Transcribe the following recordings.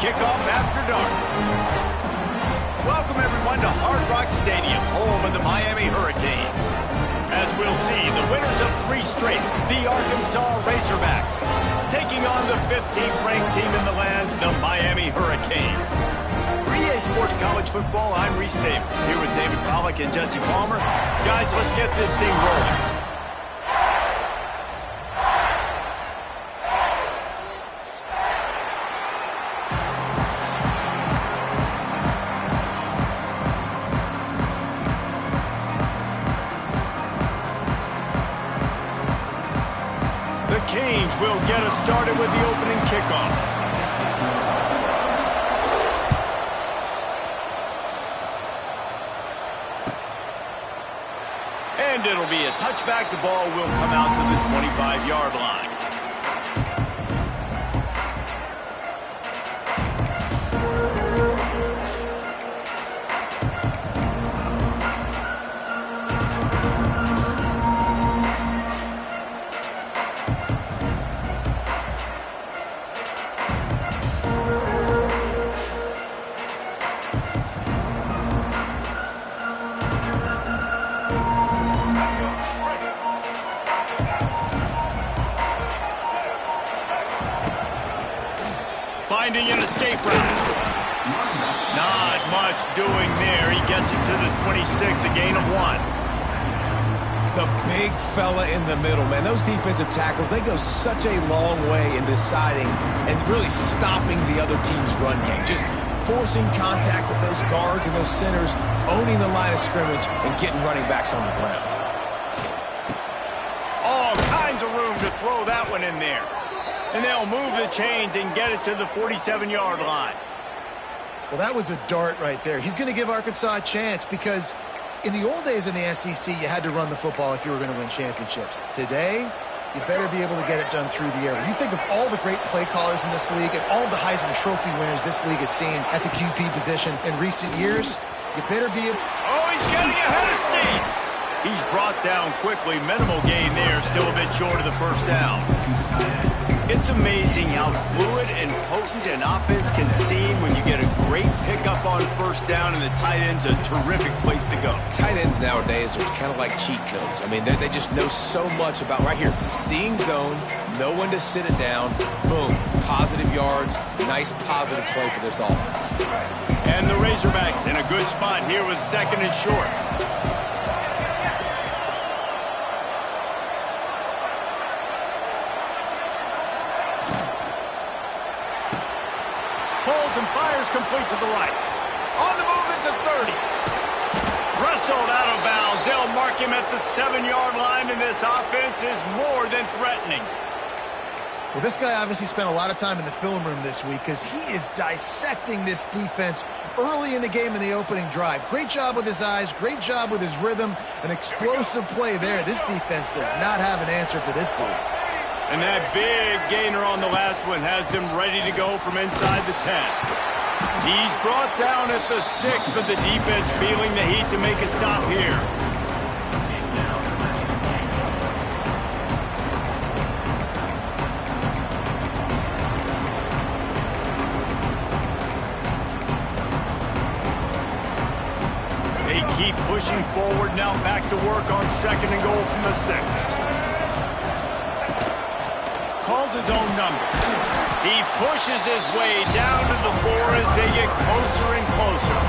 kickoff after dark. Welcome, everyone, to Hard Rock Stadium, home of the Miami Hurricanes. As we'll see, the winners of 3 straight, the Arkansas Razorbacks, taking on the 15th-ranked team in the land, the Miami Hurricanes. For EA Sports College Football, I'm Reese Davis, here with David Pollack and Jesse Palmer. Guys, let's get this thing rolling. Canes will get us started with the opening kickoff. And it'll be a touchback. The ball will come out to the 25-yard line. Finding an escape route. Not much doing there. He gets it to the 26, a gain of 1. The big fella in the middle, man. Those defensive tackles, they go such a long way in deciding and really stopping the other team's run game. Just forcing contact with those guards and those centers, owning the line of scrimmage, and getting running backs on the ground. All kinds of room to throw that one in there. And they'll move the chains and get it to the 47-yard line. Well, that was a dart right there. He's going to give Arkansas a chance because in the old days in the SEC, you had to run the football if you were going to win championships. Today, you better be able to get it done through the air. When you think of all the great play callers in this league and all the Heisman Trophy winners this league has seen at the QB position in recent years, you better be able... Oh, he's getting ahead of steam. He's brought down quickly. Minimal gain there, still a bit short of the first down. It's amazing how fluid and potent an offense can seem when you get a great pickup on first down, and the tight end's a terrific place to go. Tight ends nowadays are kind of like cheat codes. I mean, they just know so much about, right here, seeing zone, know when to sit it down, boom, positive yards, nice positive play for this offense. And the Razorbacks in a good spot here with 2nd and short. Holds and fires complete to the right. On the move at the 30. Wrestled out of bounds. They'll mark him at the 7-yard line, and this offense is more than threatening. Well, this guy obviously spent a lot of time in the film room this week because he is dissecting this defense early in the game in the opening drive. Great job with his eyes, great job with his rhythm, an explosive play there. This defense does not have an answer for this dude. And that big gainer on the last one has them ready to go from inside the 10. He's brought down at the 6, but the defense feeling the heat to make a stop here. They keep pushing forward now, back to work on 2nd and goal from the 6. Calls his own number. He pushes his way down to the 4 as they get closer and closer.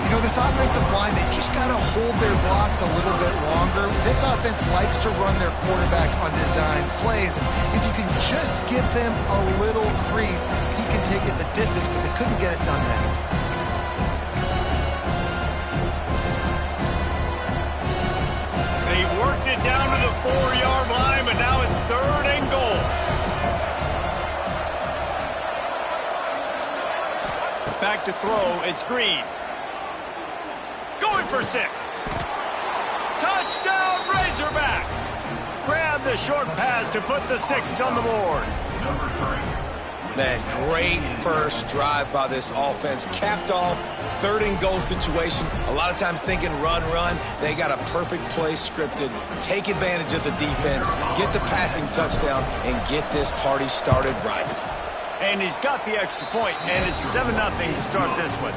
You know, this offensive line, they just got to hold their blocks a little bit longer. This offense likes to run their quarterback on design plays. If you can just give him a little crease, he can take it the distance, but they couldn't get it done now. They worked it down to the 4-yard line, but now it's 3rd and goal. Back to throw, it's Green. Going for 6. Touchdown, Razorbacks! Grab the short pass to put the 6 on the board. Number 3. Man, great first drive by this offense. Capped off, 3rd and goal situation. A lot of times thinking run, run. They got a perfect play scripted. Take advantage of the defense, get the passing touchdown, and get this party started right. And he's got the extra point, and it's 7-0 to start this one.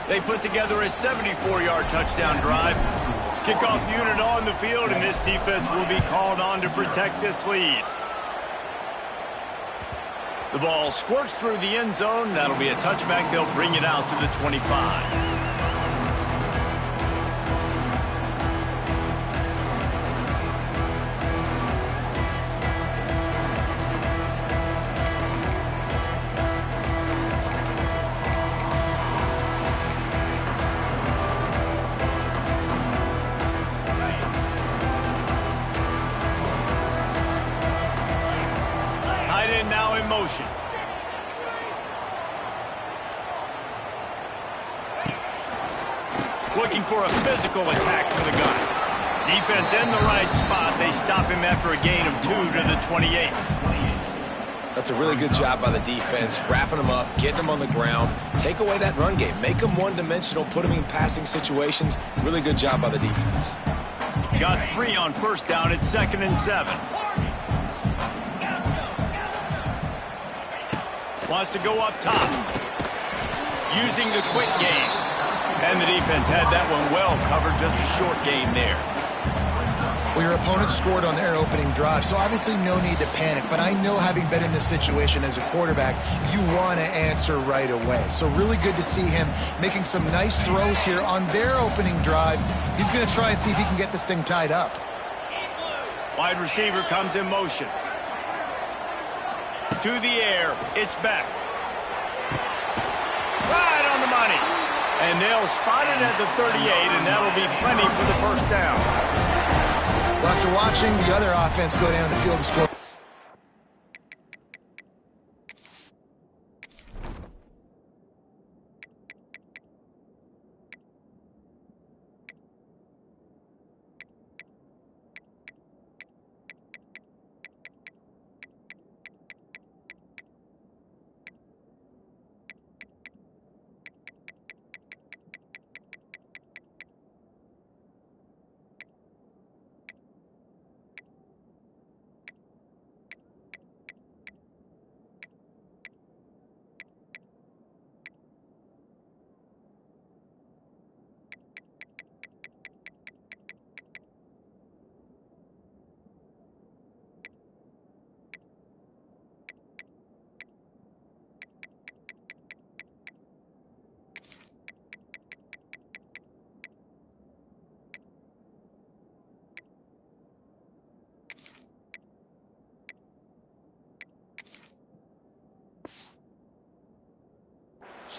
They put together a 74-yard touchdown drive. Kickoff unit on the field, and this defense will be called on to protect this lead. The ball squirts through the end zone. That'll be a touchback. They'll bring it out to the 25. Now in motion. Looking for a physical attack from the gun. Defense in the right spot. They stop him after a gain of 2 to the 28. That's a really good job by the defense, wrapping them up, getting them on the ground, take away that run game, make them one-dimensional, put them in passing situations. Really good job by the defense. Got 3 on first down. It's 2nd and 7. Wants to go up top. Using the quick game. And the defense had that one well covered. Just a short game there. Well, your opponent scored on their opening drive, so obviously no need to panic. But I know, having been in this situation as a quarterback, you want to answer right away. So really good to see him making some nice throws here on their opening drive. He's going to try and see if he can get this thing tied up. Wide receiver comes in motion. To the air, it's back. Right on the money. And they'll spot it at the 38, and that'll be plenty for the first down. Well, after watching the other offense go down the field and score.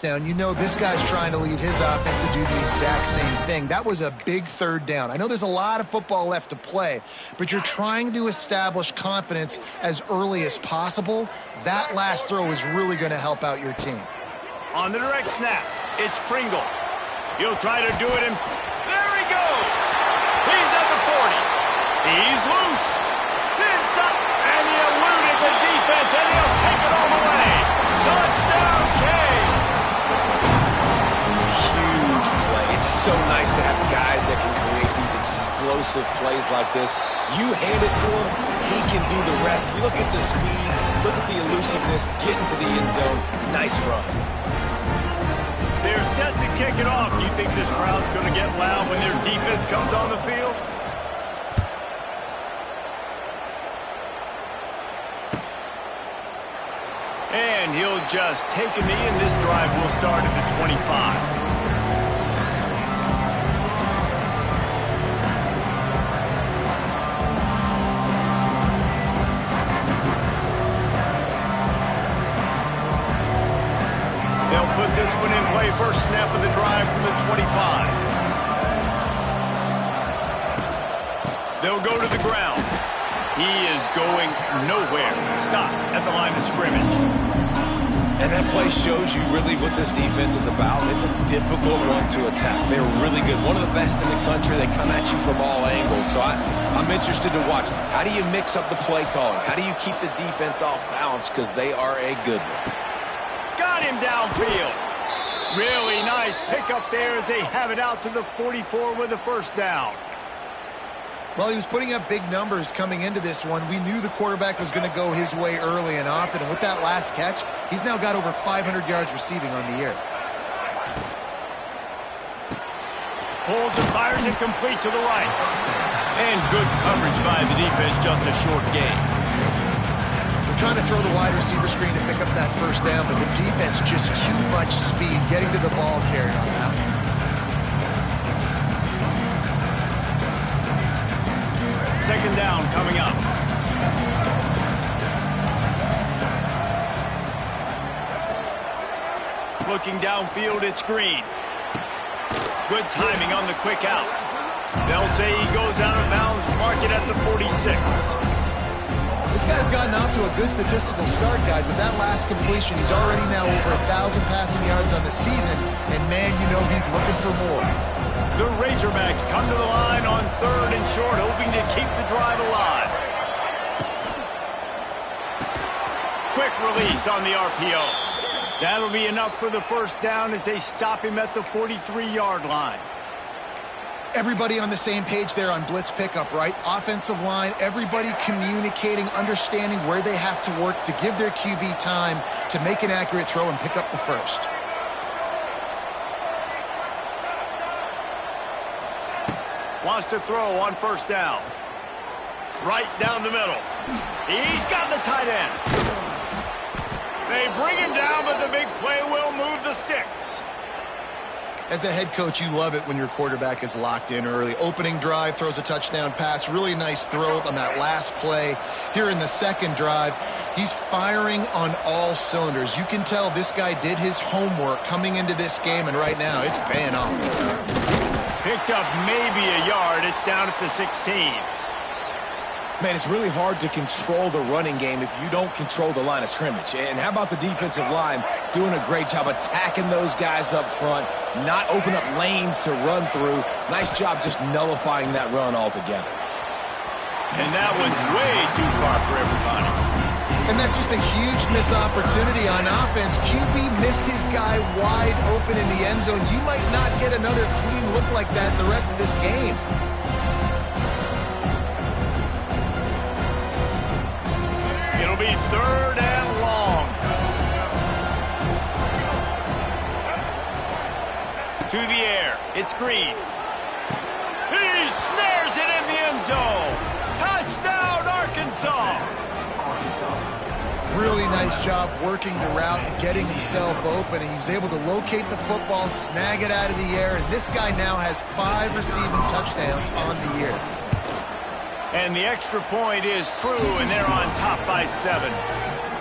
Down. You know this guy's trying to lead his offense to do the exact same thing. That was a big third down. I know there's a lot of football left to play, but you're trying to establish confidence as early as possible. That last throw is really going to help out your team. On the direct snap, it's Pringle. He'll try to do it, and there he goes. He's at the 40. He's loose. It's up, and he eluded the defense, and he'll take it all the way. Touchdown, Kane. So nice to have guys that can create these explosive plays like this. You hand it to him, he can do the rest. Look at the speed, look at the elusiveness, get into the end zone. Nice run. They're set to kick it off. You think this crowd's going to get loud when their defense comes on the field? And he'll just take a knee, and this drive will start at the 25. Put this one in play. First snap of the drive from the 25. They'll go to the ground. He is going nowhere. Stop at the line of scrimmage. And that play shows you really what this defense is about. It's a difficult one to attack. They're really good. One of the best in the country. They come at you from all angles. So I'm interested to watch. How do you mix up the play calling? How do you keep the defense off balance? Because they are a good one. Got him downfield. Really nice pickup there as they have it out to the 44 with a first down. Well, he was putting up big numbers coming into this one. We knew the quarterback was going to go his way early and often. And with that last catch, he's now got over 500 yards receiving on the year. Pulls and fires it complete to the right. And good coverage by the defense, just a short gain. They're trying to throw the wide receiver screen to pick up that first down, but the defense just too much speed getting to the ball carrier on that one. Second down coming up. Looking downfield, it's Green. Good timing on the quick out. They'll say he goes out of bounds, mark it at the 46. This guy's gotten off to a good statistical start, guys, but that last completion, he's already now over 1,000 passing yards on the season, and man, you know he's looking for more. The Razorbacks come to the line on 3rd and short, hoping to keep the drive alive. Quick release on the RPO. That'll be enough for the first down as they stop him at the 43-yard line. Everybody on the same page there on blitz pickup, right? Offensive line, everybody communicating, understanding where they have to work to give their QB time to make an accurate throw and pick up the first. Wants to throw on first down. Right down the middle. He's got the tight end. They bring him down, but the big play will move the sticks. As a head coach, you love it when your quarterback is locked in early. Opening drive, throws a touchdown pass. Really nice throw on that last play. Here in the second drive, he's firing on all cylinders. You can tell this guy did his homework coming into this game, and right now it's paying off. Picked up maybe a yard. It's down at the 16. Man, it's really hard to control the running game if you don't control the line of scrimmage. And how about the defensive line doing a great job attacking those guys up front, not open up lanes to run through. Nice job just nullifying that run altogether. And that one's way too far for everybody. And that's just a huge missed opportunity on offense. QB missed his guy wide open in the end zone. You might not get another clean look like that the rest of this game. It'll be 3rd and long. To the air. It's Green. He snares it in the end zone. Touchdown, Arkansas. Really nice job working the route, getting himself open, and he was able to locate the football, snag it out of the air, and this guy now has 5 receiving touchdowns on the year. And the extra point is true, and they're on top by 7.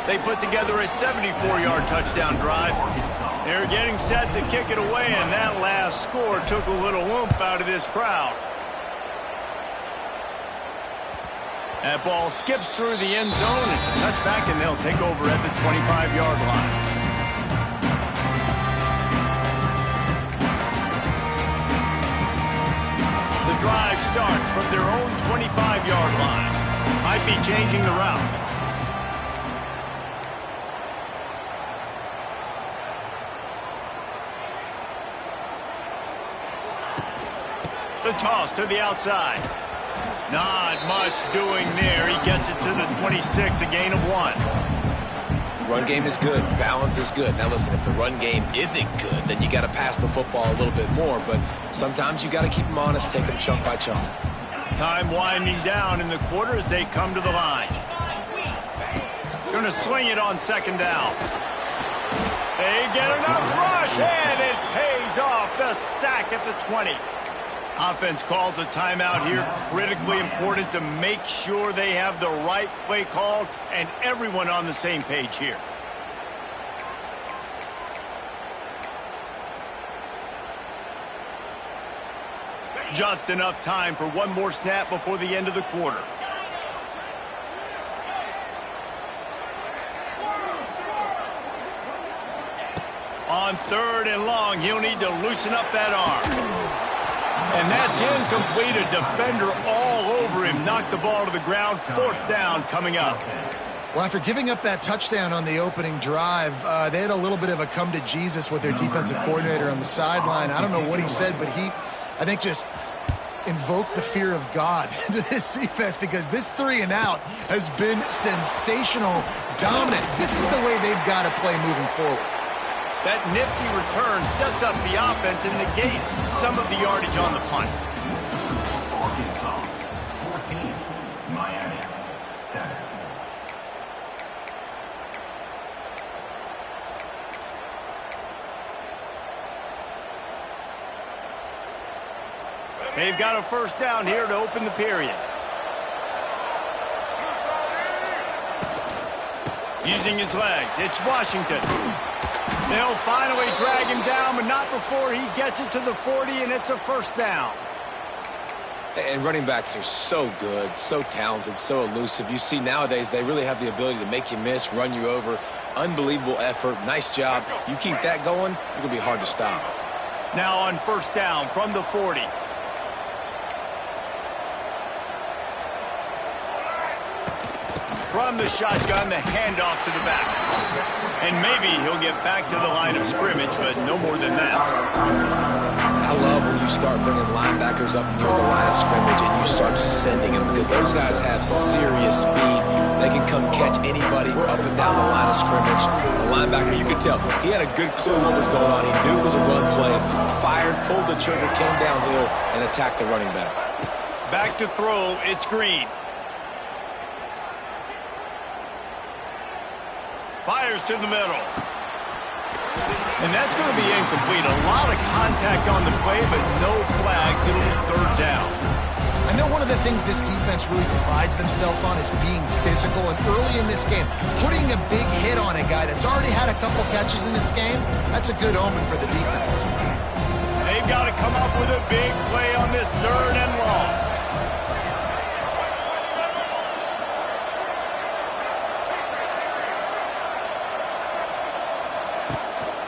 They put together a 74-yard touchdown drive. They're getting set to kick it away, and that last score took a little oomph out of this crowd. That ball skips through the end zone. It's a touchback, and they'll take over at the 25-yard line. The drive starts from their own 25-yard line. Might be changing the route. The toss to the outside. Not much doing there. He gets it to the 26, a gain of 1. Run game is good. Balance is good. Now listen, if the run game isn't good, then you got to pass the football a little bit more. But sometimes you got to keep them honest, take them chunk by chunk. Time winding down in the quarter as they come to the line. Going to swing it on second down. They get enough rush, and it pays off. The sack at the 20. Offense calls a timeout here. Critically important to make sure they have the right play called and everyone on the same page here. Just enough time for one more snap before the end of the quarter. On 3rd and long, he'll need to loosen up that arm. And that's incomplete. A defender all over him. Knocked the ball to the ground. 4th down coming up. Well, after giving up that touchdown on the opening drive, they had a little bit of a come to Jesus with their defensive coordinator on the sideline. I don't know what he said, but he, I think, just invoke the fear of God into this defense because this 3-and-out has been sensational, dominant. This is the way they've got to play moving forward. That nifty return sets up the offense and negates some of the yardage on the punt. Arkansas 14, Miami 7. They've got a first down here to open the period. Using his legs, it's Washington. They'll finally drag him down, but not before he gets it to the 40, and it's a first down. And running backs are so good, so talented, so elusive. You see nowadays they really have the ability to make you miss, run you over. Unbelievable effort. Nice job. You keep that going, it's going to be hard to stop. Now on first down from the 40. From the shotgun, the handoff to the back. And maybe he'll get back to the line of scrimmage, but no more than that. I love when you start bringing linebackers up near the line of scrimmage and you start sending them because those guys have serious speed. They can come catch anybody up and down the line of scrimmage. The linebacker, you could tell, he had a good clue what was going on. He knew it was a run play, fired, pulled the trigger, came downhill, and attacked the running back. Back to throw, it's Green. Fires to the middle. And that's going to be incomplete. A lot of contact on the play, but no flags. It'll be third down. I know one of the things this defense really prides themselves on is being physical. And early in this game, putting a big hit on a guy that's already had a couple catches in this game, that's a good omen for the defense. They've got to come up with a big play on this third and long.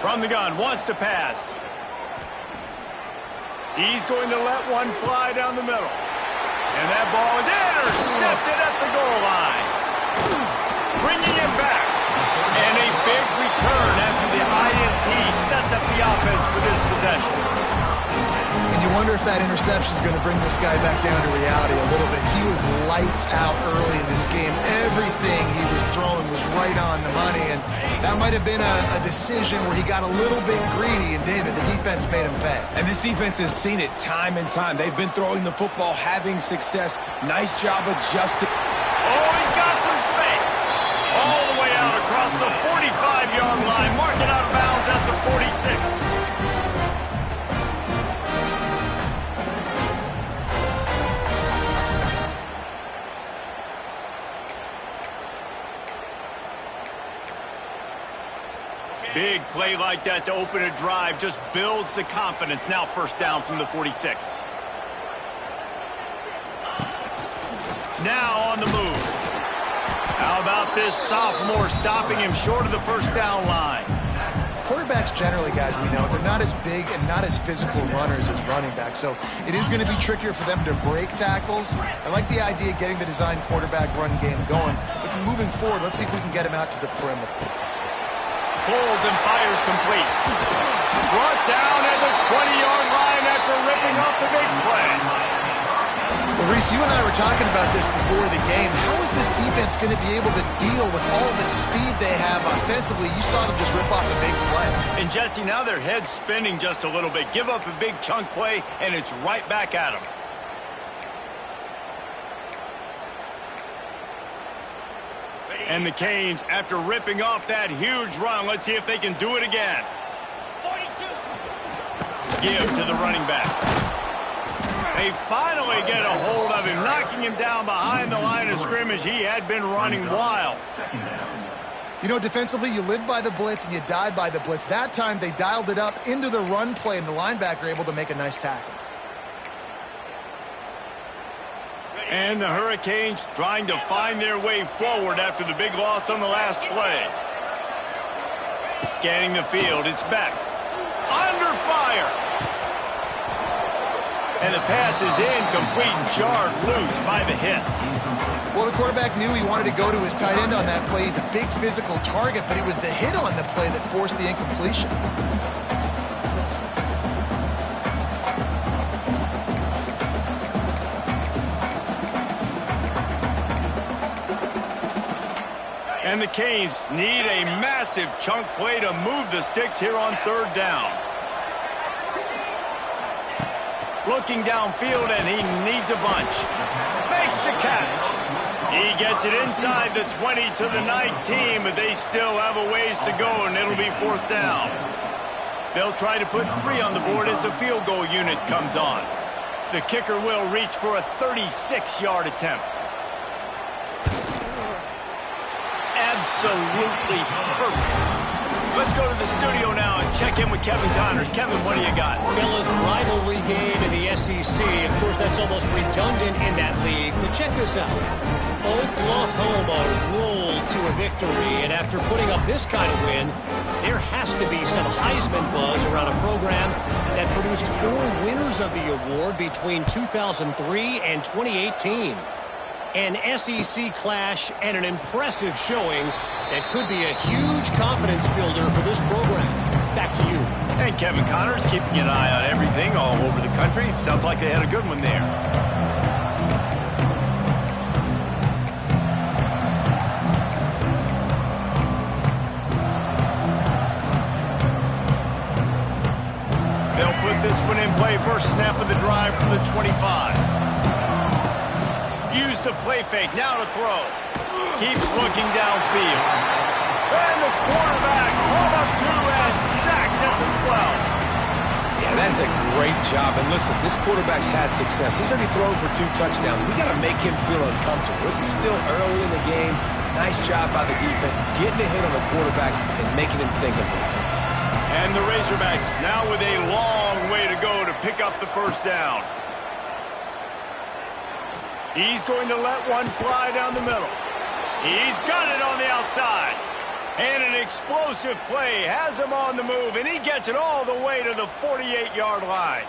From the gun, wants to pass. He's going to let one fly down the middle. And that ball is intercepted at the goal line. Bringing it back. And a big return after the INT sets up the offense for this possession. And you wonder if that interception is going to bring this guy back down to reality a little bit. He was lights out early in this game. Everything he was throwing was right on the money, and that might have been a decision where he got a little bit greedy, and David, the defense made him pay. And this defense has seen it time and time. They've been throwing the football, having success. Nice job adjusting. Oh, he's got some space. All the way out across the 45-yard line, marking out of bounds at the 46. Big play like that to open a drive just builds the confidence. Now first down from the 46. Now on the move. How about this sophomore stopping him short of the first down line? Quarterbacks generally, guys, we know, they're not as big and not as physical runners as running backs, so it is going to be trickier for them to break tackles. I like the idea of getting the design quarterback run game going, but moving forward, let's see if we can get him out to the perimeter. Pulls and fires complete. Brought down at the 20-yard line after ripping off the big play. Well, Reese, you and I were talking about this before the game. How is this defense going to be able to deal with all the speed they have offensively? You saw them just rip off a big play. And Jesse, now their head's spinning just a little bit. Give up a big chunk play, and it's right back at them. And the Canes, after ripping off that huge run, let's see if they can do it again. 42. Give to the running back. They finally get a hold of him, knocking him down behind the line of scrimmage. He had been running wild. You know, defensively, you live by the blitz and you die by the blitz. That time, they dialed it up into the run play, and the linebacker able to make a nice tackle. And the Hurricanes trying to find their way forward after the big loss on the last play. Scanning the field, it's back. Under fire. And the pass is incomplete, jarred loose by the hit. Well, the quarterback knew he wanted to go to his tight end on that play. He's a big physical target, but it was the hit on the play that forced the incompletion. And the Canes need a massive chunk play to move the sticks here on third down. Looking downfield, and he needs a bunch. Makes the catch. He gets it inside the 20 to the 19, but they still have a ways to go, and it'll be fourth down. They'll try to put 3 on the board as the field goal unit comes on. The kicker will reach for a 36-yard attempt. Absolutely perfect. Let's go to the studio now and check in with Kevin Connors. Kevin, what do you got? Fellas, rivalry game in the SEC. Of course, that's almost redundant in that league. But check this out. Oklahoma rolled to a victory, and after putting up this kind of win, there has to be some Heisman buzz around a program that produced 4 winners of the award between 2003 and 2018. An SEC clash and an impressive showing that could be a huge confidence builder for this program. Back to you. And Kevin Connors keeping an eye on everything all over the country. Sounds like they had a good one there. They'll put this one in play. First snap of the drive from the 25. Use the play fake, now to throw. Keeps looking downfield. And the quarterback pulled up 2 and sacked at the 12. Yeah, that's a great job. And listen, this quarterback's had success. He's already thrown for 2 touchdowns. We got to make him feel uncomfortable. This is still early in the game. Nice job by the defense, getting a hit on the quarterback and making him think a little bit. And the Razorbacks now with a long way to go to pick up the first down. He's going to let one fly down the middle. He's got it on the outside. And an explosive play has him on the move, and he gets it all the way to the 48-yard line.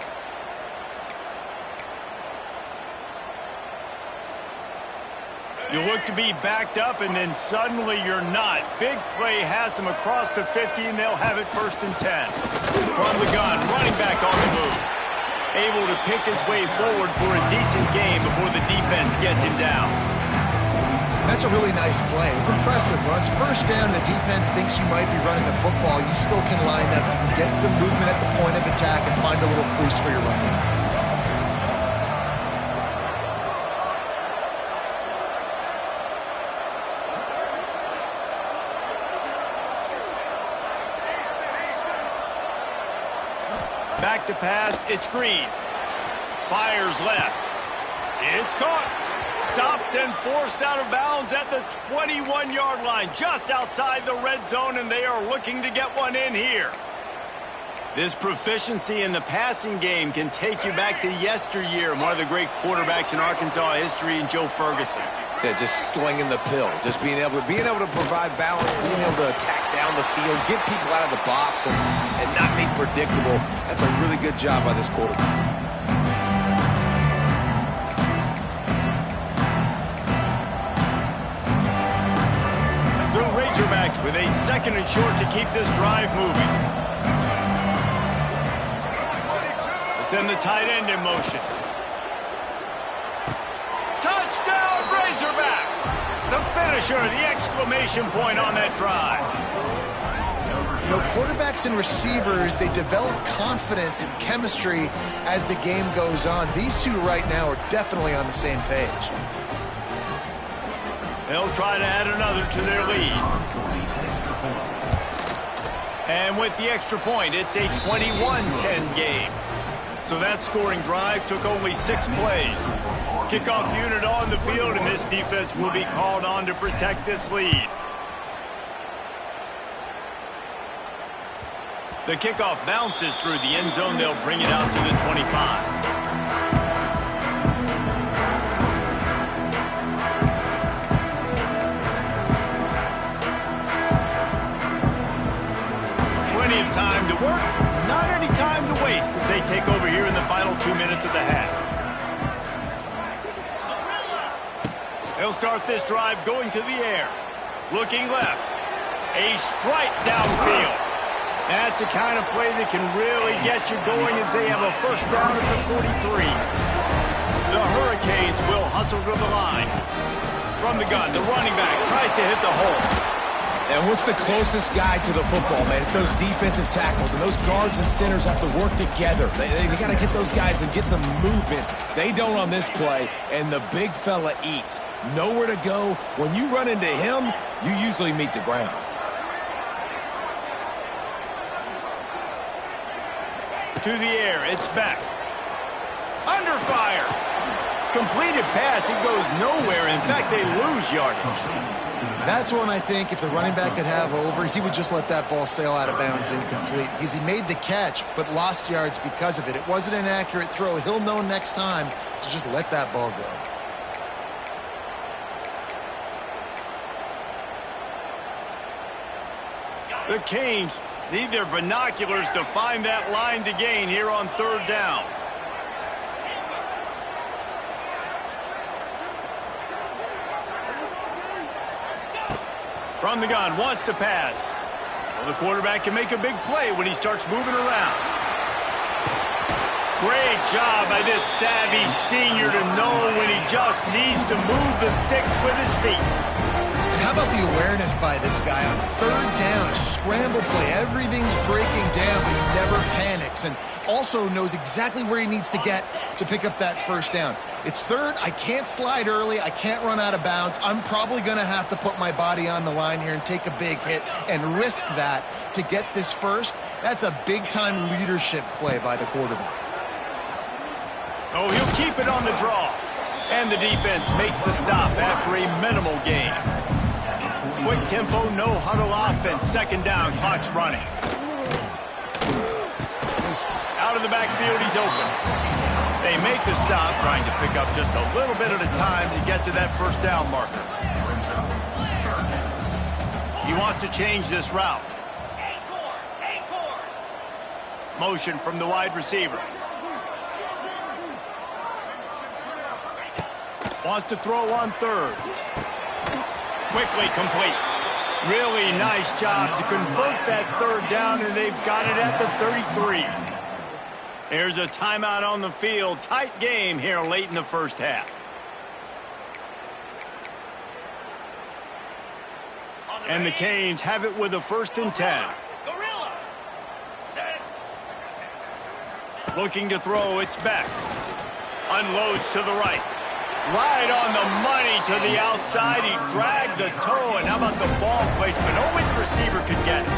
You look to be backed up, and then suddenly you're not. Big play has him across the 50, and they'll have it first and 10. From the gun, running back on the move. Able to pick his way forward for a decent game before the defense gets him down. That's a really nice play. It's impressive. When it's first down, the defense thinks you might be running the football. You still can line up. You can get some movement at the point of attack and find a little crease for your running back. Back to pass, it's Green. Fires left. It's caught. Stopped and forced out of bounds at the 21-yard line, just outside the red zone, and they are looking to get one in here. This proficiency in the passing game can take you back to yesteryear, one of the great quarterbacks in Arkansas history, in Joe Ferguson. Yeah, just slinging the pill, just being able to provide balance, being able to attack down the field, get people out of the box, and not be predictable. That's a really good job by this quarterback. The Razorbacks with a second and short to keep this drive moving. Send the tight end in motion. Touchdown, Razorbacks! The finisher, the exclamation point on that drive. You know, quarterbacks and receivers, they develop confidence and chemistry as the game goes on. These two right now are definitely on the same page. They'll try to add another to their lead. And with the extra point, it's a 21-10 game. So that scoring drive took only 6 plays. Kickoff unit on the field, and this defense will be called on to protect this lead. The kickoff bounces through the end zone. They'll bring it out to the 25. Plenty of time to work, not any time to waste as they take over here in the final 2 minutes of the half. They'll start this drive going to the air. Looking left. A strike downfield. That's the kind of play that can really get you going as they have a first down at the 43. The Hurricanes will hustle to the line. From the gun, the running back tries to hit the hole. And what's the closest guy to the football, man? It's those defensive tackles, and those guards and centers have to work together. They got to get those guys and get some movement. They don't on this play, and the big fella eats. Nowhere to go. When you run into him, you usually meet the ground. To the air, it's back. Under fire. Completed pass, it goes nowhere. In fact, they lose yardage. That's one I think if the running back could have over, he would just let that ball sail out of bounds incomplete. Because he made the catch, but lost yards because of it. It wasn't an accurate throw. He'll know next time to just let that ball go. The Canes need their binoculars to find that line to gain here on third down. From the gun, wants to pass. Well, the quarterback can make a big play when he starts moving around. Great job by this savvy senior to know when he just needs to move the sticks with his feet. And how about the awareness by this guy on third down, a scramble play. Everything's breaking down, but he never panics, and also knows exactly where he needs to get to pick up that first down. It's third. I can't slide early. I can't run out of bounds. I'm probably going to have to put my body on the line here and take a big hit and risk that to get this first. That's a big-time leadership play by the quarterback. Oh, he'll keep it on the draw. And the defense makes the stop after a minimal gain. Quick tempo, no huddle offense. Second down, clock's running. Out of the backfield, he's open. They make the stop, trying to pick up just a little bit at a time to get to that first down marker. He wants to change this route. Motion from the wide receiver. Wants to throw on third. Quickly complete. Really nice job to convert that third down, and they've got it at the 33. There's a timeout on the field. Tight game here late in the first half. And the Canes have it with a 1st and 10. Looking to throw, it's back. Unloads to the right. Right on the money to the outside. He dragged the toe, and how about the ball placement? Only the receiver could get it.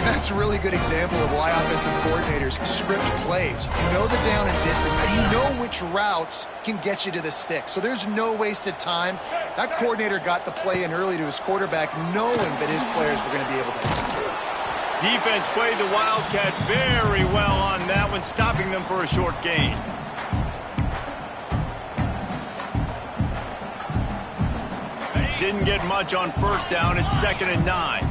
And that's a really good example of why offensive coordinators script plays. You know the down and distance, and you know which routes can get you to the stick. So there's no wasted time. That coordinator got the play in early to his quarterback, knowing that his players were going to be able to execute. Defense played the Wildcat very well on that one, stopping them for a short gain. Didn't get much on first down. It's 2nd and 9.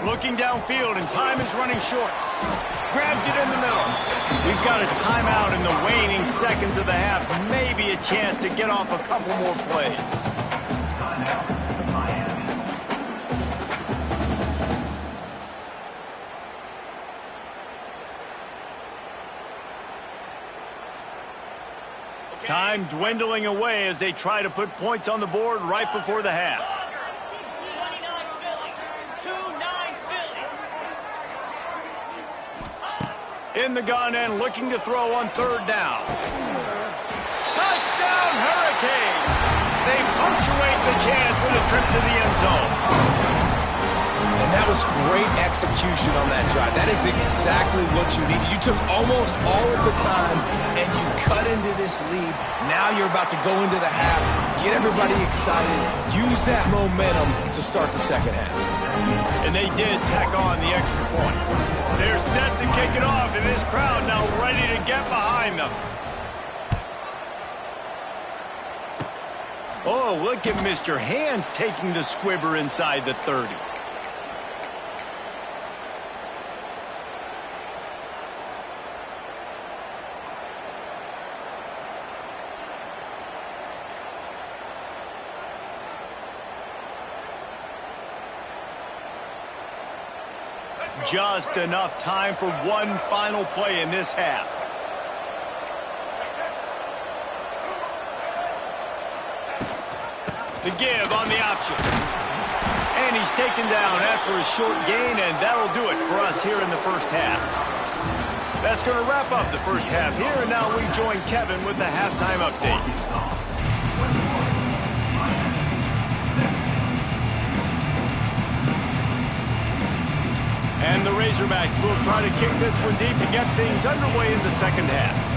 Looking downfield, and time is running short. Grabs it in the middle. We've got a timeout in the waning seconds of the half. Maybe a chance to get off a couple more plays. Time dwindling away as they try to put points on the board right before the half. In the gun and looking to throw on third down. Touchdown, Hurricane! They punctuate the chance with a trip to the end zone. And that was great execution on that drive. That is exactly what you needed. You took almost all of the time, and you cut into this lead. Now you're about to go into the half, get everybody excited, use that momentum to start the second half. And they did tack on the extra point. They're set to kick it off, and this crowd now ready to get behind them. Oh, look at Mr. Hands taking the squibber inside the 30. Just enough time for one final play in this half. The give on the option. And he's taken down after a short gain, and that'll do it for us here in the first half. That's going to wrap up the first half here, and now we join Kevin with the halftime update. And the Razorbacks will try to kick this one deep to get things underway in the second half.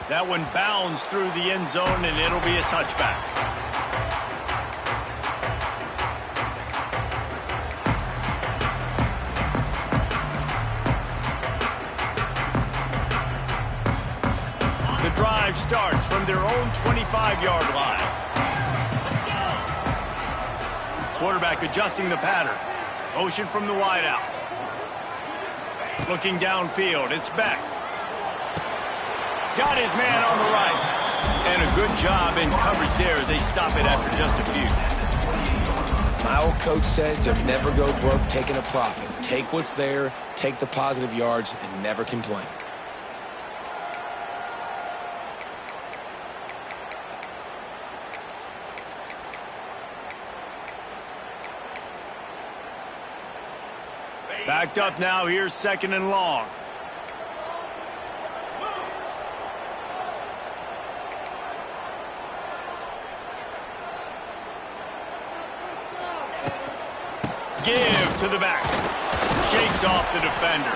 That one bounds through the end zone, and it'll be a touchback. The drive starts from their own 25-yard line. Quarterback adjusting the pattern. Motion from the wideout. Looking downfield, it's Beck. Got his man on the right. And a good job in coverage there as they stop it after just a few. My old coach said you'll never go broke taking a profit. Take what's there, take the positive yards, and never complain. Backed up now, here's 2nd and long. Give to the back. Shakes off the defender.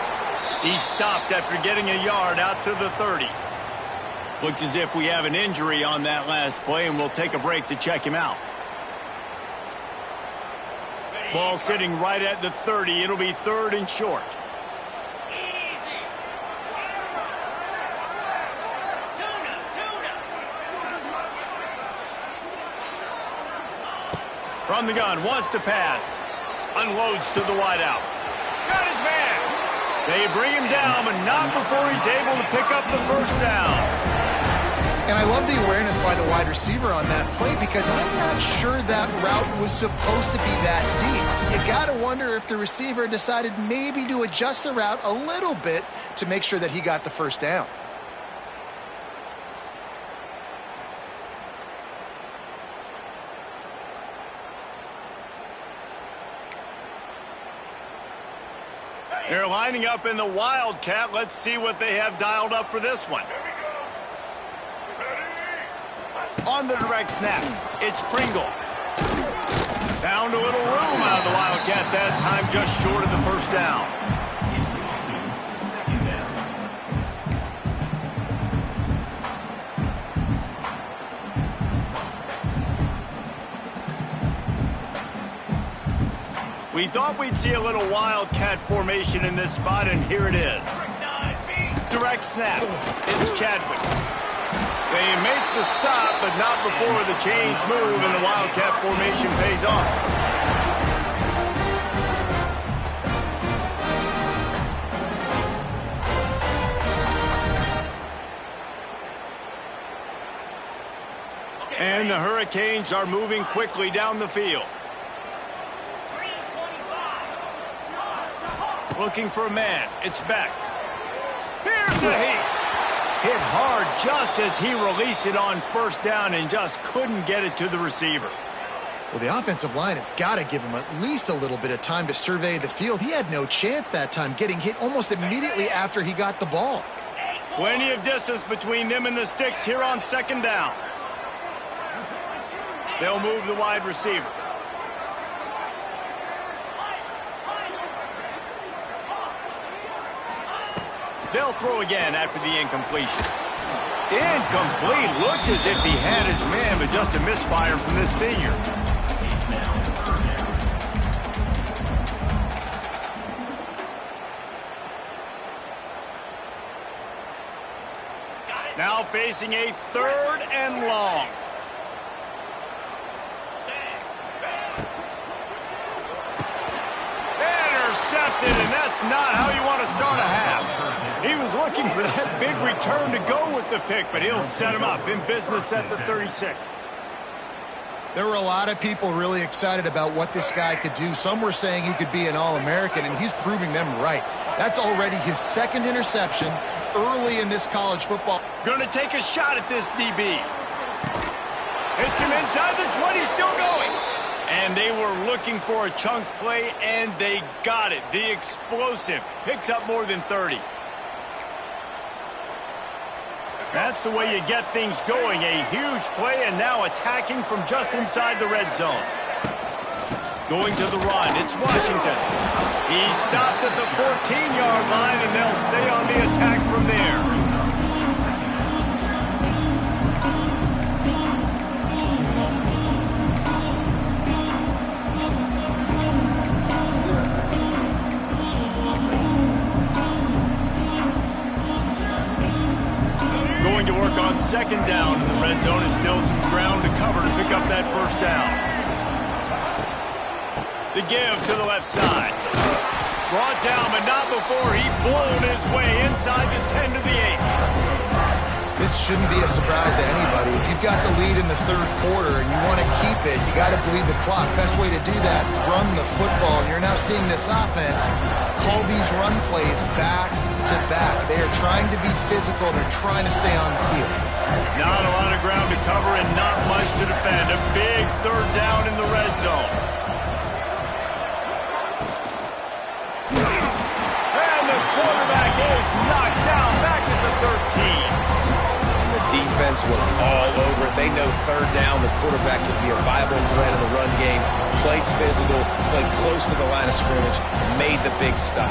He stopped after getting a yard out to the 30. Looks as if we have an injury on that last play, and we'll take a break to check him out. Ball sitting right at the 30. It'll be 3rd and short. From the gun, wants to pass. Unloads to the wideout. Got his man. They bring him down, but not before he's able to pick up the first down. And I love the awareness by the wide receiver on that play because I'm not sure that route was supposed to be that deep. You got to wonder if the receiver decided maybe to adjust the route a little bit to make sure that he got the first down. They're lining up in the Wildcat. Let's see what they have dialed up for this one. On the direct snap, it's Pringle. Down to a little room out of the Wildcat that time, just short of the first down. We thought we'd see a little Wildcat formation in this spot, and here it is. Direct snap. It's Chadwick. They make the stop, but not before the chains move, and the Wildcat formation pays off. And the Hurricanes are moving quickly down the field. Looking for a man. It's Beck. Here's the heat. Hit hard just as he released it on first down and just couldn't get it to the receiver. Well, the offensive line has got to give him at least a little bit of time to survey the field. He had no chance that time, getting hit almost immediately after he got the ball. Plenty of distance between them and the sticks here on 2nd down. They'll move the wide receiver. They'll throw again after the incompletion. Incomplete. Looked as if he had his man, but just a misfire from this senior. Now facing a 3rd and long. Intercepted, and that's not how you want to start a half. He was looking for that big return to go with the pick, but he'll set him up in business at the 36. There were a lot of people really excited about what this guy could do. Some were saying he could be an All-American, and he's proving them right. That's already his second interception early in this college football. Going to take a shot at this DB. Hits him inside the 20, still going. And they were looking for a chunk play, and they got it. The explosive picks up more than 30. That's the way you get things going. A huge play, and now attacking from just inside the red zone. Going to the run, it's Washington. He stopped at the 14-yard line, and they'll stay on the attack from there. Going to work on second down, and the red zone is still some ground to cover to pick up that first down. The give to the left side. Brought down, but not before he blown his way inside the 10 to the 8. This shouldn't be a surprise to anybody. If you've got the lead in the third quarter and you want to keep it, you got to bleed the clock. Best way to do that, run the football. And you're now seeing this offense call these run plays back to back. They are trying to be physical. They're trying to stay on the field. Not a lot of ground to cover and not much to defend. A big third down in the red zone. And the quarterback is knocked down back at the 13. Defense was all over it. They know third down, the quarterback could be a viable threat in the run game. Played physical, played close to the line of scrimmage, made the big stop.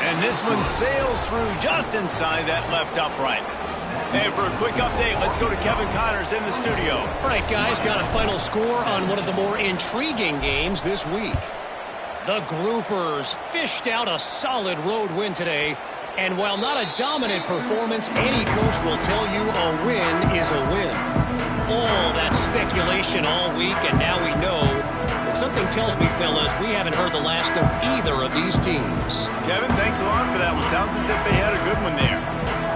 And this one sails through just inside that left upright. And for a quick update, let's go to Kevin Connors in the studio. All right, guys, got a final score on one of the more intriguing games this week. The Groupers fished out a solid road win today. And while not a dominant performance, any coach will tell you a win is a win. All that speculation all week, and now we know. But something tells me, fellas, we haven't heard the last of either of these teams. Kevin, thanks a lot for that one. Sounds as if they had a good one there.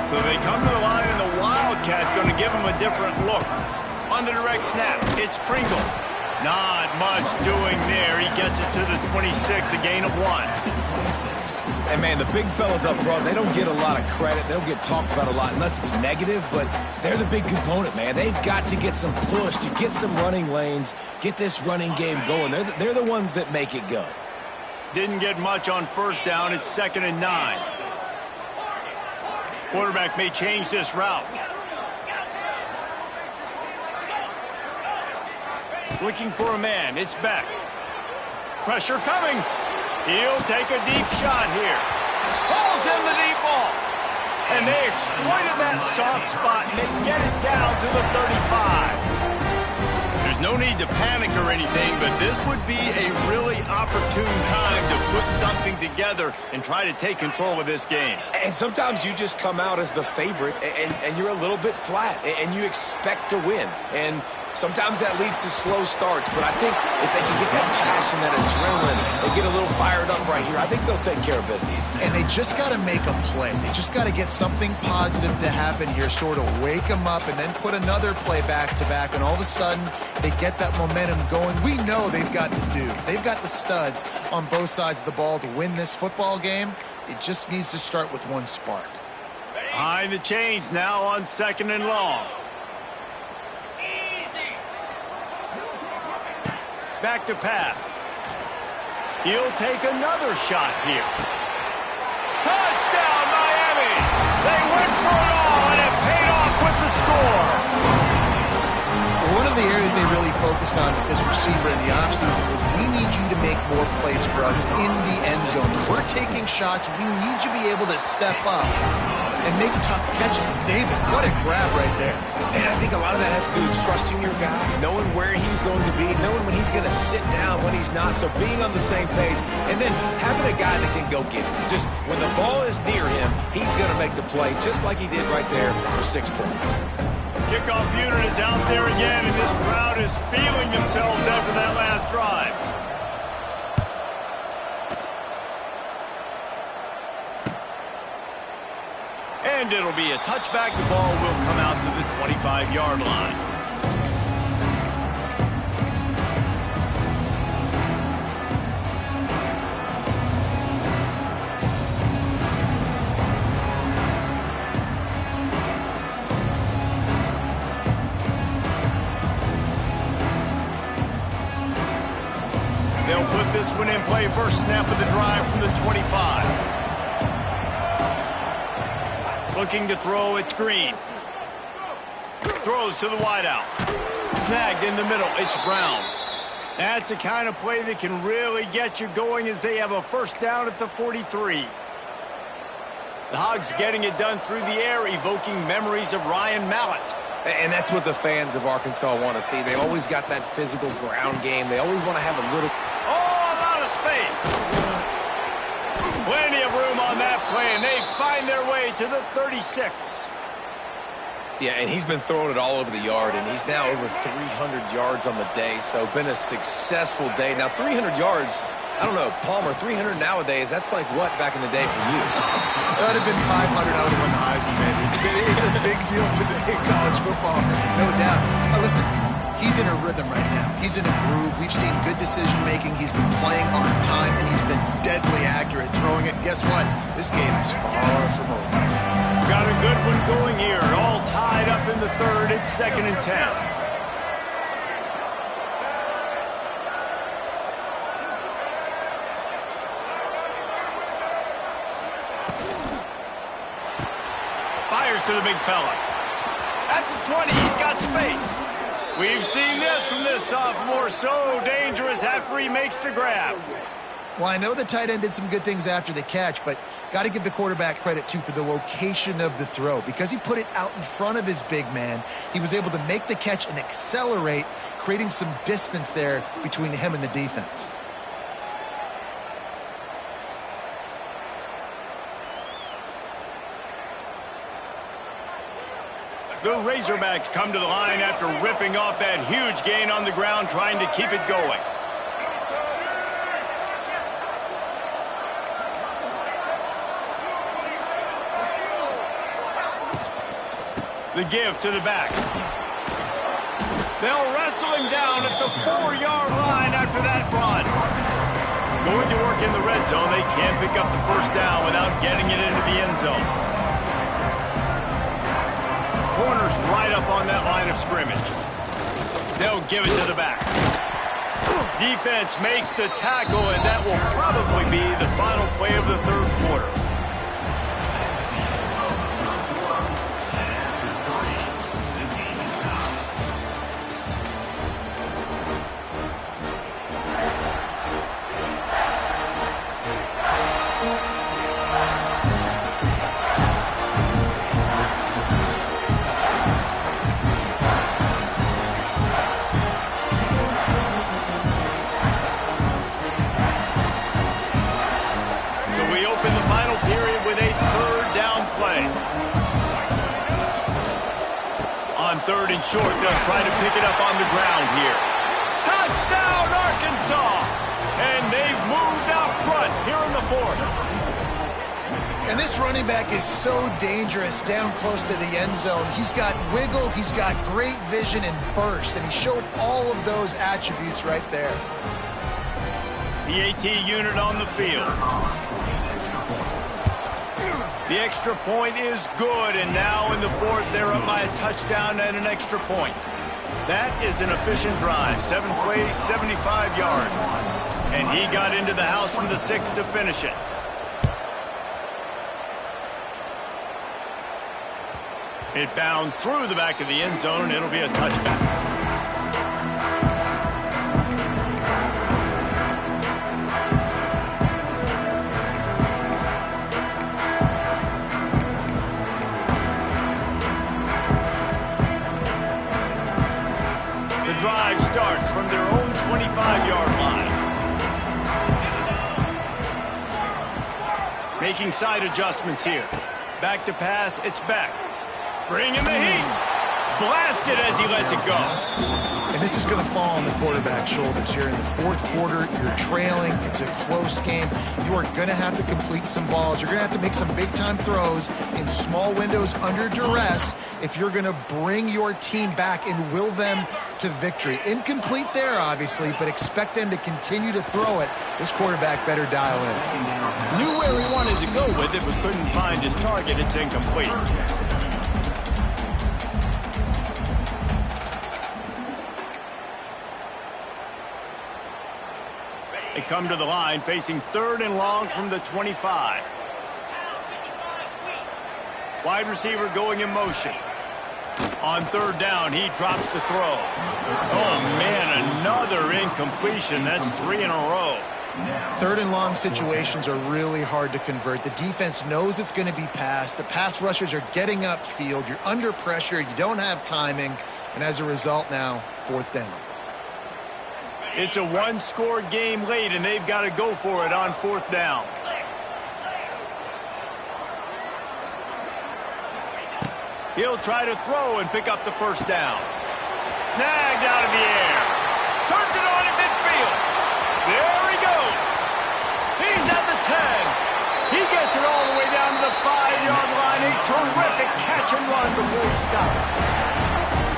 So they come to the line, and the Wildcat's going to give them a different look. On the direct snap, it's Pringle. Not much doing there. He gets it to the 26, a gain of 1. And, man, the big fellas up front, they don't get a lot of credit. They don't get talked about a lot unless it's negative, but they're the big component, man. They've got to get some push, to get some running lanes, get this running game going. They're the ones that make it go. Didn't get much on first down. It's 2nd and 9. Quarterback may change this route. Looking for a man. It's Beck. Pressure coming. He'll take a deep shot here. Pulls in the deep ball. And they exploited that soft spot, and they get it down to the 35. There's no need to panic or anything, but this would be a really opportune time to put something together and try to take control of this game. And sometimes you just come out as the favorite, and you're a little bit flat, and you expect to win. And sometimes that leads to slow starts, but I think if they can get that passion, that adrenaline, they get a little fired up right here, I think they'll take care of business. And they just got to make a play. They just got to get something positive to happen here, sort of wake them up, and then put another play back-to-back, and all of a sudden they get that momentum going. We know they've got the dudes. They've got the studs on both sides of the ball to win this football game. It just needs to start with one spark. Behind the chains now on 2nd and long. Back to pass. He'll take another shot here. Touchdown, Miami! They went for it all, and it paid off with the score. One of the areas they really focused on with this receiver in the offseason was we need you to make more plays for us in the end zone. We're taking shots. We need you to be able to step up and make tough catches. And David, what a grab right there. And I think a lot of that has to do with trusting your guy, knowing where he's going to be, knowing when he's going to sit down, when he's not, so being on the same page, and then having a guy that can go get it. Just when the ball is near him, he's going to make the play, just like he did right there for 6 points. Kickoff unit is out there again, and this crowd is feeling themselves after that last drive. And And it'll be a touchback. The ball will come out to the 25-yard line. They'll put this one in play. First snap of the drive from the 25. Looking to throw, it's Green. Throws to the wideout. Snagged in the middle, it's Brown. That's the kind of play that can really get you going as they have a first down at the 43. The Hogs getting it done through the air, evoking memories of Ryan Mallett. And that's what the fans of Arkansas want to see. They always got that physical ground game. They always want to have a little... Oh, a lot of space. Plenty of room on that play, and they find their way to the 36. Yeah, and he's been throwing it all over the yard, and he's now over 300 yards on the day, so been a successful day. Now, 300 yards, I don't know, Palmer, 300 nowadays, that's like what back in the day for you? That would have been 500. I would have won the Heisman, baby. It's a big deal today in college football, no doubt. Now, listen, he's in a rhythm right now. He's in a groove. We've seen good decision-making. He's been playing on time, and he's been deadly accurate throwing it. Guess what? This game is far from over. Got a good one going here. All tied up in the third. It's 2nd and 10. Fires to the big fella. That's a 20. He's got space. We've seen this from this sophomore. So dangerous after he makes the grab. Well, I know the tight end did some good things after the catch, but got to give the quarterback credit, too, for the location of the throw. Because he put it out in front of his big man, he was able to make the catch and accelerate, creating some distance there between him and the defense. The Razorbacks come to the line after ripping off that huge gain on the ground, trying to keep it going. The give to the back. They'll wrestle him down at the 4-yard line after that run. Going to work in the red zone. They can't pick up the first down without getting it into the end zone. Corner's right up on that line of scrimmage. They'll give it to the back. Defense makes the tackle, and that will probably be the final play of the third quarter. Third and short, they'll try to pick it up on the ground here. Touchdown, Arkansas! And they've moved out front here in the fourth. And this running back is so dangerous down close to the end zone. He's got wiggle, he's got great vision and burst, and he showed all of those attributes right there. The AT unit on the field. The extra point is good, and now in the fourth, they're up by a touchdown and an extra point. That is an efficient drive. 7 plays, 75 yards. And he got into the house from the 6 to finish it. It bounds through the back of the end zone, and it'll be a touchback. Drive starts from their own 25-yard line. Making side adjustments here. Back to pass, it's back. Bringing the heat. blasted as he lets it go. And this is going to fall on the quarterback's shoulders. You're in the fourth quarter. You're trailing. It's a close game. You are going to have to complete some balls. You're going to have to make some big-time throws in small windows under duress if you're going to bring your team back and will them to victory. Incomplete there, obviously, but expect them to continue to throw it. This quarterback better dial in. Knew where he wanted to go with it, but couldn't find his target. It's incomplete. They come to the line facing 3rd and long from the 25. Wide receiver going in motion. On 3rd down, he drops the throw. Oh, man, another incompletion. That's 3 in a row. 3rd and long situations are really hard to convert. The defense knows it's going to be passed. The pass rushers are getting upfield. You're under pressure. You don't have timing. And as a result now, 4th down. It's a one-score game late, and they've got to go for it on 4th down. He'll try to throw and pick up the 1st down. Snagged out of the air. Turns it on in midfield. There he goes. He's at the 10. He gets it all the way down to the 5-yard line. A terrific catch and run before he stopped.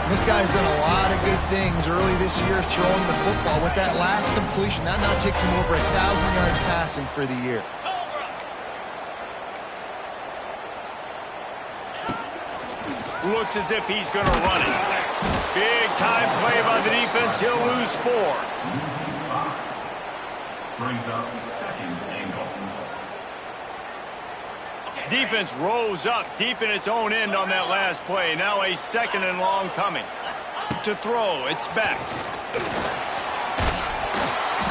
This guy's done a lot of good things early this year throwing the football. With that last completion, that now takes him over 1,000 yards passing for the year. Looks as if he's going to run it. Big time play by the defense. He'll lose 4. Brings up 2nd and goal. Defense rose up deep in its own end on that last play. Now a 2nd and long coming. To throw, it's back.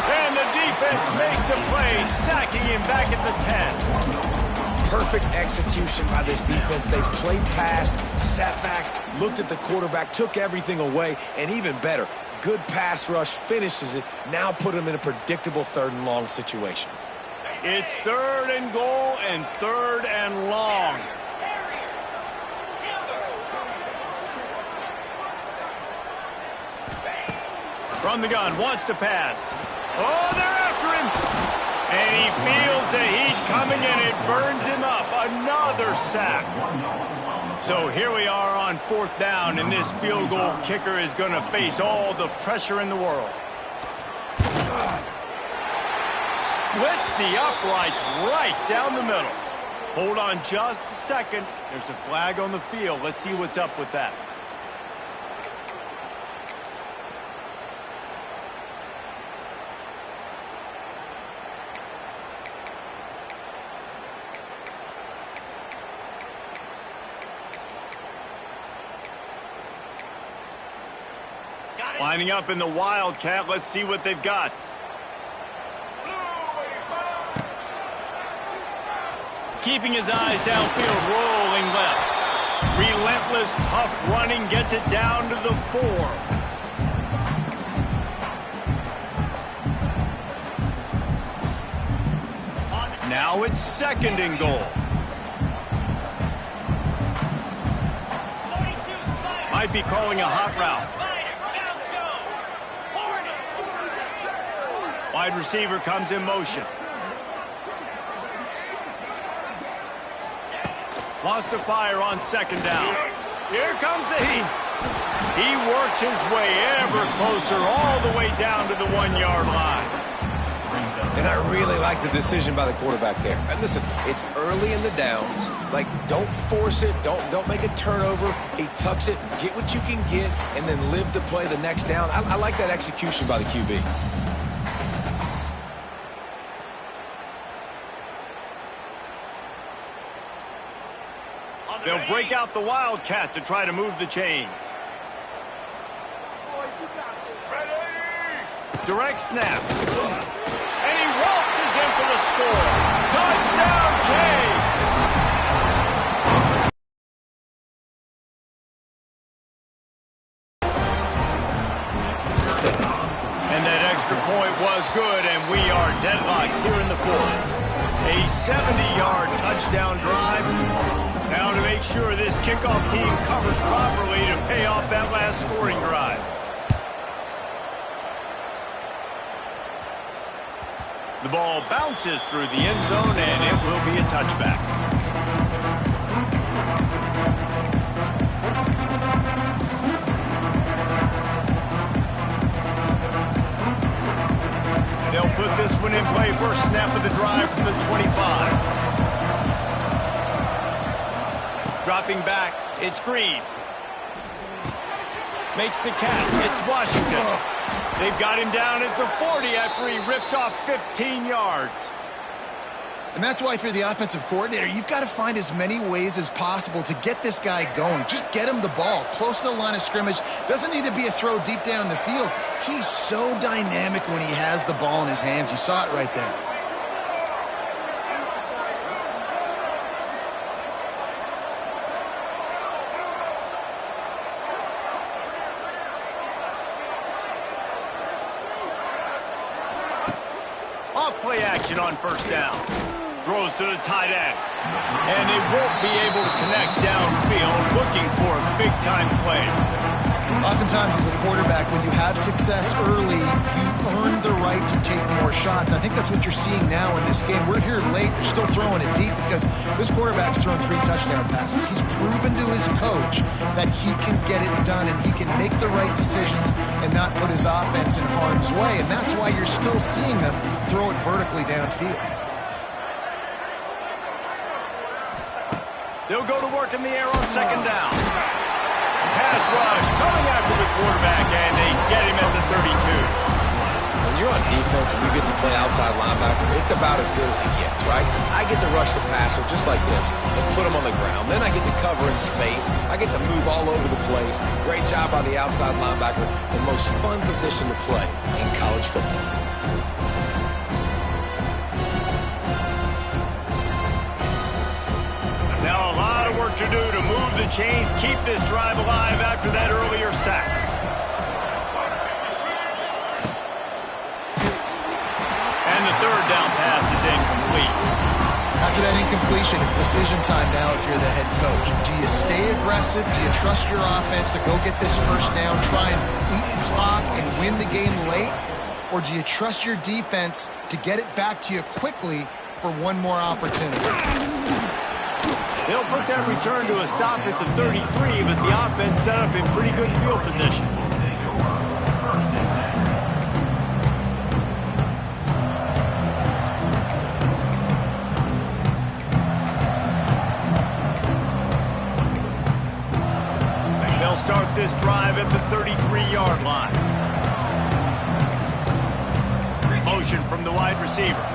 And the defense makes a play, sacking him back at the 10. Perfect execution by this defense. They played pass, sat back, looked at the quarterback, took everything away, and even better, good pass rush, finishes it, now put him in a predictable 3rd and long situation. It's 3rd and goal and 3rd and long. From the gun, wants to pass. Oh, they're after him. And he feels the heat coming in. It burns him up. Another sack. So here we are on 4th down, and this field goal kicker is going to face all the pressure in the world. Splits the uprights right down the middle. Hold on just a second. There's a flag on the field. Let's see what's up with that. Lining up in the Wildcat. Let's see what they've got. Keeping his eyes downfield, rolling left. Relentless, tough running, gets it down to the 4. Now it's 2nd and goal. Might be calling a hot route. Wide receiver comes in motion. Wants to fire on 2nd down. Here comes the heat. He works his way ever closer all the way down to the 1-yard line. And I really like the decision by the quarterback there. And listen, it's early in the downs. Like, don't force it. Don't make a turnover. He tucks it, get what you can get, and then live to play the next down. I like that execution by the QB. They'll break out the Wildcat to try to move the chains. Direct snap. And he waltzes in for the score. Touchdown, Canes! And that extra point was good, and we are deadlocked here in the 4th. A 70-yard touchdown drive. Now to make sure this kickoff team covers properly to pay off that last scoring drive. The ball bounces through the end zone, and it will be a touchback. They'll put this one in play for a snap of the drive from the 25. Dropping back, it's Green. Makes the catch, it's Washington. They've got him down at the 40 after he ripped off 15 yards. And that's why if you're the offensive coordinator, you've got to find as many ways as possible to get this guy going. Just get him the ball close to the line of scrimmage. Doesn't need to be a throw deep down the field. He's so dynamic when he has the ball in his hands. You saw it right there. Off-play action on first down. Throws to the tight end. And they won't be able to connect downfield, looking for a big-time play. Oftentimes, as a quarterback, when you have success early, you earn the right to take more shots. I think that's what you're seeing now in this game. We're here late. They're still throwing it deep because this quarterback's thrown 3 touchdown passes. He's proven to his coach that he can get it done and he can make the right decisions and not put his offense in harm's way. And that's why you're still seeing them throw it vertically downfield. They'll go to work in the air on second down. Pass rush coming after the quarterback, and they get him at the 32. When you're on defense and you get to play outside linebacker, it's about as good as it gets, right? I get to rush the passer just like this and put him on the ground. Then I get to cover in space. I get to move all over the place. Great job by the outside linebacker. The most fun position to play in college football. Now a lot of work to do to move the chains, keep this drive alive after that earlier sack. And the third down pass is incomplete. After that incompletion, it's decision time now if you're the head coach. Do you stay aggressive? Do you trust your offense to go get this first down, try and eat the clock and win the game late? Or do you trust your defense to get it back to you quickly for one more opportunity? They'll put that return to a stop at the 33, but the offense set up in pretty good field position. They'll start this drive at the 33-yard line. Motion from the wide receiver.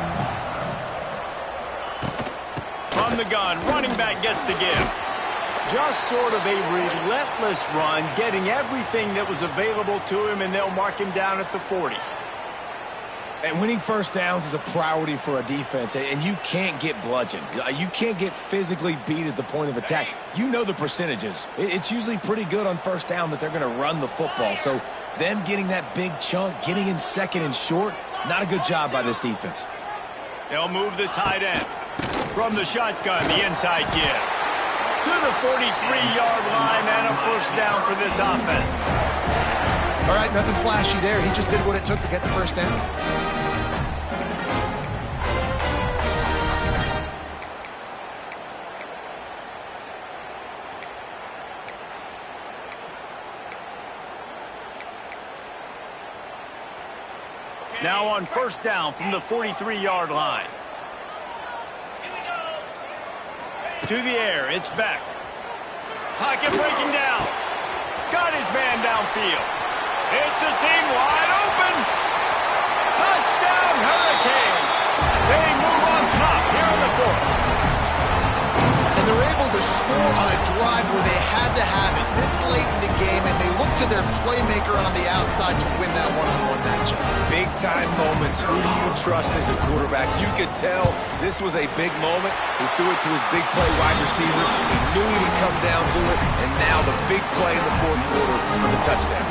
From the gun, running back gets to give. Just sort of a relentless run, getting everything that was available to him, and they'll mark him down at the 40. And winning first downs is a priority for a defense, and you can't get bludgeoned. You can't get physically beat at the point of attack. You know the percentages. It's usually pretty good on first down that they're going to run the football. So them getting that big chunk, getting in second and short, not a good job by this defense. They'll move the tight end. From the shotgun, the inside give. To the 43-yard line and a first down for this offense. All right, nothing flashy there. He just did what it took to get the first down. Now on first down from the 43-yard line. To the air, it's back. Pocket breaking down. Got his man downfield. It's a seam wide open. Touchdown, Hurricanes. They move on top here in the fourth. And they're able to score on a drive where they had to have it this late in the game, and they look to their playmaker on the outside to win that one-on-one matchup. Big-time moments. Who do you trust as a quarterback? You could tell this was a big moment. He threw it to his big play wide receiver. He knew he'd come down to it, and now the big play in the fourth quarter for the touchdown.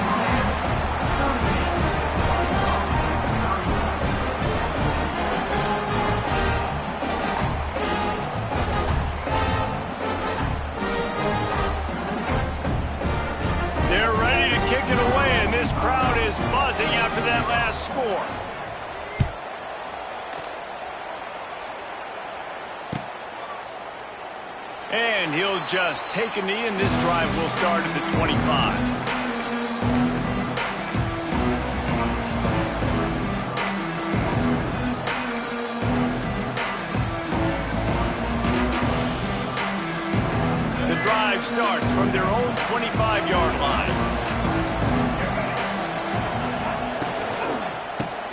And he'll just take a knee, and this drive will start at the 25. Drive starts from their own 25-yard line.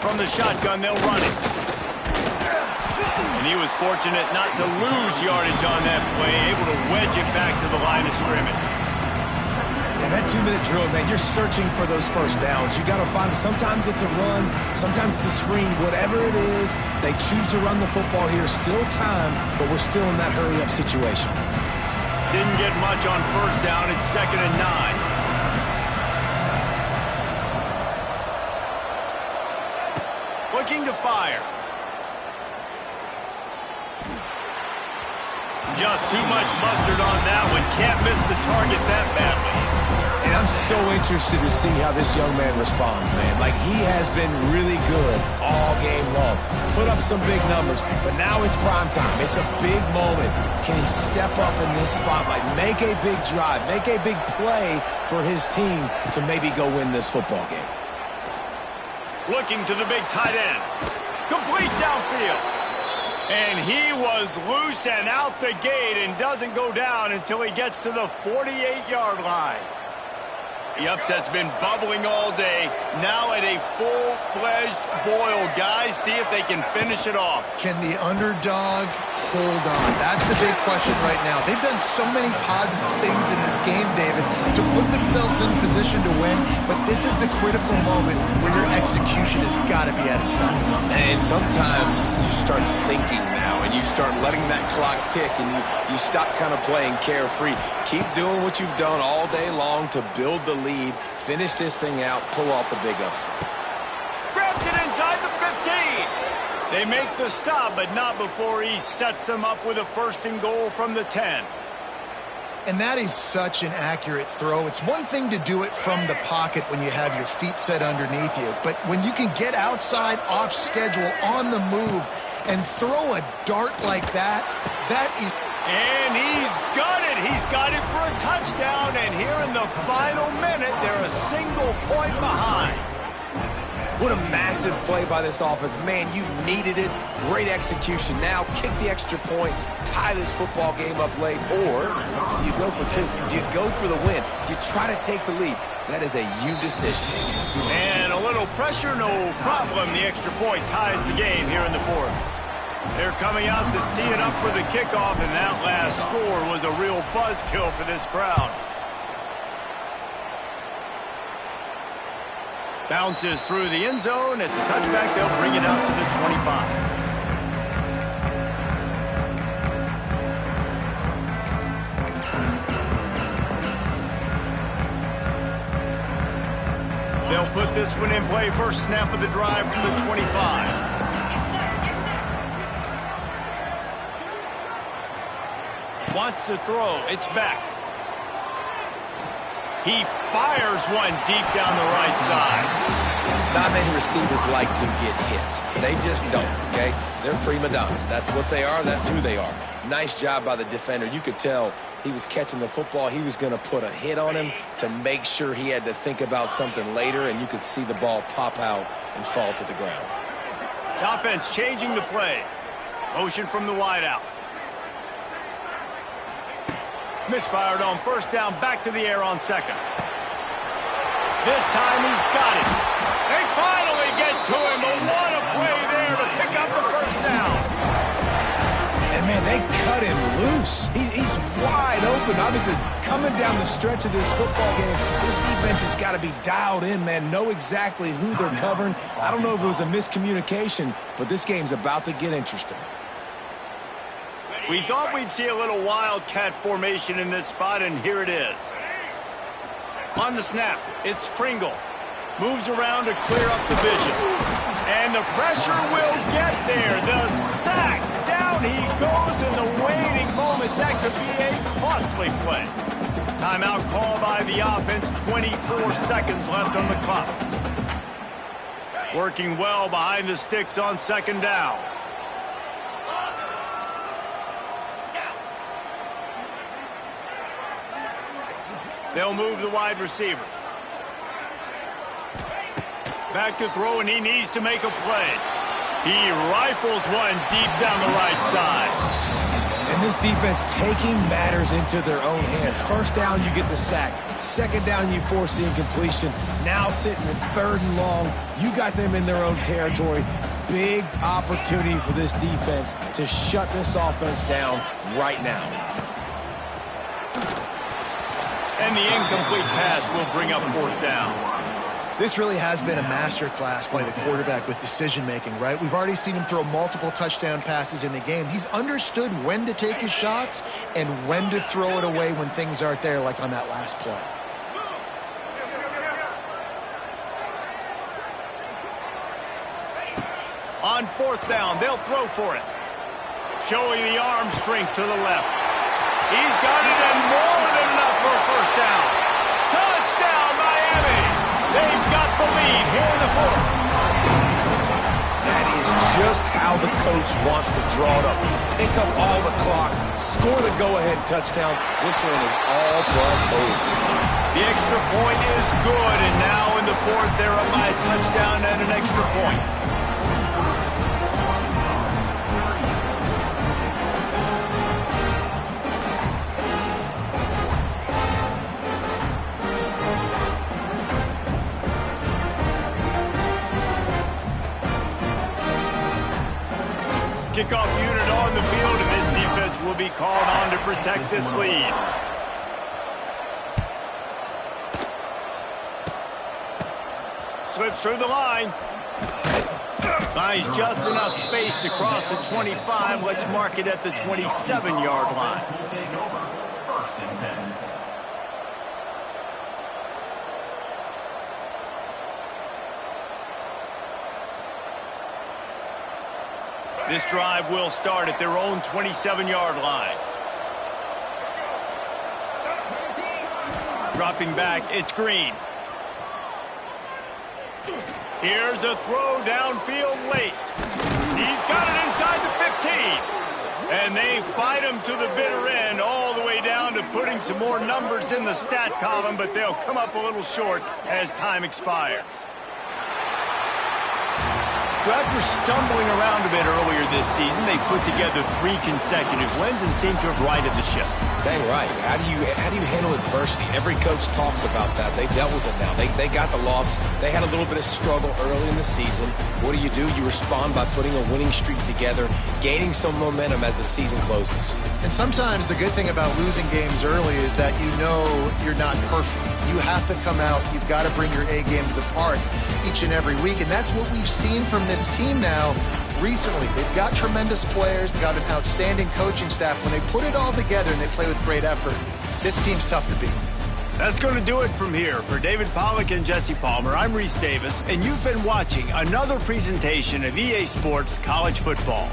From the shotgun, they'll run it. And he was fortunate not to lose yardage on that play, able to wedge it back to the line of scrimmage. Yeah, that 2-minute drill, man, you're searching for those first downs. You got to find, sometimes it's a run, sometimes it's a screen, whatever it is, they choose to run the football here. Still time, but we're still in that hurry-up situation. Didn't get much on first down. It's 2nd and 9. Looking to fire. Just too much mustard on that one. Can't miss the target that badly. And I'm so interested to see how this young man responds, man. Like, he has been really good all game long. Put up some big numbers, but now it's prime time. It's a big moment. Can he step up in this spotlight, make a big drive, make a big play for his team to maybe go win this football game? Looking to the big tight end. Complete downfield. And he was loose and out the gate and doesn't go down until he gets to the 48-yard line. The upset's been bubbling all day. Now at a full-fledged boil. Guys, see if they can finish it off. Can the underdog hold on? That's the big question right now. They've done so many positive things in this game, David, to put themselves in position to win, but this is the critical moment where your execution has got to be at its best. And sometimes you start thinking now, and you start letting that clock tick, and you stop kind of playing carefree. Keep doing what you've done all day long to build the lead, finish this thing out, pull off the big upset. Grabs it inside the 15. They make the stop, but not before he sets them up with a 1st and goal from the 10. And that is such an accurate throw. It's one thing to do it from the pocket when you have your feet set underneath you, but when you can get outside, off schedule, on the move, and throw a dart like that, that is... And he's got it. He's got it for a touchdown, and here in the final minute, they're a single point behind. What a massive play by this offense. Man, you needed it. Great execution. Now kick the extra point, tie this football game up late, or do you go for 2? Do you go for the win? Do you try to take the lead? That is a you decision. And a little pressure, no problem. The extra point ties the game here in the 4th. They're coming out to tee it up for the kickoff, and that last score was a real buzzkill for this crowd. Bounces through the end zone. It's a touchback. They'll bring it out to the 25. They'll put this one in play. First snap of the drive from the 25. Wants to throw. It's back. He fires one deep down the right side. Not many receivers like to get hit. They just don't, okay? They're prima donnas. That's what they are. That's who they are. Nice job by the defender. You could tell he was catching the football. He was going to put a hit on him to make sure he had to think about something later, and you could see the ball pop out and fall to the ground. The offense changing the play. Motion from the wideout. Misfired on first down, back to the air on 2nd. This time he's got it. They finally get to him, but what a play there to pick up the first down. And, man, they cut him loose. He's wide open. Obviously, coming down the stretch of this football game, this defense has got to be dialed in, man, know exactly who they're covering. I don't know if it was a miscommunication, but this game's about to get interesting. We thought we'd see a little wildcat formation in this spot, and here it is. On the snap, it's Pringle. Moves around to clear up the vision. And the pressure will get there. The sack. Down he goes in the waiting moments. That could be a costly play. Timeout call by the offense. 24 seconds left on the clock. Working well behind the sticks on 2nd down. They'll move the wide receiver. Back to throw, and he needs to make a play. He rifles one deep down the right side. And this defense taking matters into their own hands. First down, you get the sack. Second down, you force the incompletion. Now sitting at third and long, you got them in their own territory. Big opportunity for this defense to shut this offense down right now. And the incomplete pass will bring up fourth down. This really has been a masterclass by the quarterback with decision-making, right? We've already seen him throw multiple touchdown passes in the game. He's understood when to take his shots and when to throw it away when things aren't there, like on that last play. On fourth down, they'll throw for it. Showing the arm strength to the left. He's got it, and more than enough for a first down. Touchdown, Miami! They've got the lead here in the fourth. That is just how the coach wants to draw it up. Take up all the clock, score the go-ahead touchdown. This one is all but over. The extra point is good, and now in the fourth, they're up by a touchdown and an extra point. Kickoff unit on the field, and this defense will be called on to protect this lead. Slips through the line. Finds just enough space to cross the 25. Let's mark it at the 27-yard line. Will take over. First and 10. This drive will start at their own 27-yard line. Dropping back, it's Green. Here's a throw downfield late. He's got it inside the 15. And they fight him to the bitter end, all the way down to putting some more numbers in the stat column, but they'll come up a little short as time expires. So after stumbling around a bit earlier this season, they put together 3 consecutive wins and seem to have righted the ship. Dang right. How do you handle adversity? Every coach talks about that. They dealt with it now. They got the loss. They had a little bit of struggle early in the season. What do? You respond by putting a winning streak together, gaining some momentum as the season closes. And sometimes the good thing about losing games early is that you know you're not perfect. You have to come out. You've got to bring your A game to the park each and every week. And that's what we've seen from this team now recently. They've got tremendous players. They've got an outstanding coaching staff. When they put it all together and they play with great effort, this team's tough to beat. That's going to do it from here. For David Pollack and Jesse Palmer, I'm Reese Davis, and you've been watching another presentation of EA Sports College Football.